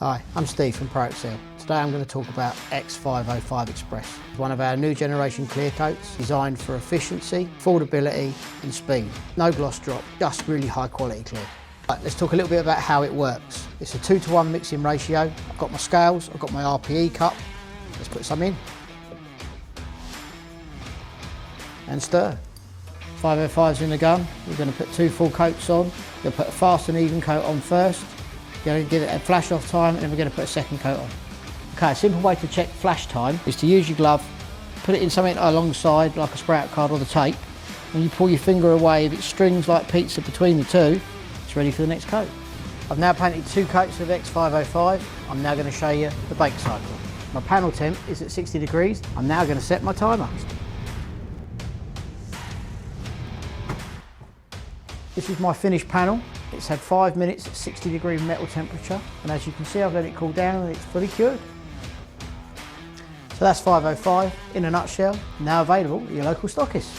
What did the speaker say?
Hi, I'm Steve from ProXL. Today I'm going to talk about X505 Express. It's one of our new generation clear coats designed for efficiency, affordability and speed. No gloss drop, just really high quality clear. Right, let's talk a little bit about how it works. It's a 2-to-1 mixing ratio. I've got my scales, I've got my RPE cup. Let's put some in and stir. 505's in the gun. We're going to put 2 full coats on. We're going to put a fast and even coat on first. We're going to give it a flash off time and then we're going to put a second coat on. Okay, a simple way to check flash time is to use your glove, put it in something alongside like a sprout card or the tape. When you pull your finger away, if it strings like pizza between the two, it's ready for the next coat. I've now painted 2 coats of X505. I'm now going to show you the bake cycle. My panel temp is at 60 degrees. I'm now going to set my timer. This is my finished panel. It's had 5 minutes at 60-degree metal temperature, and as you can see, I've let it cool down and it's fully cured. So that's 505 in a nutshell, now available at your local stockist.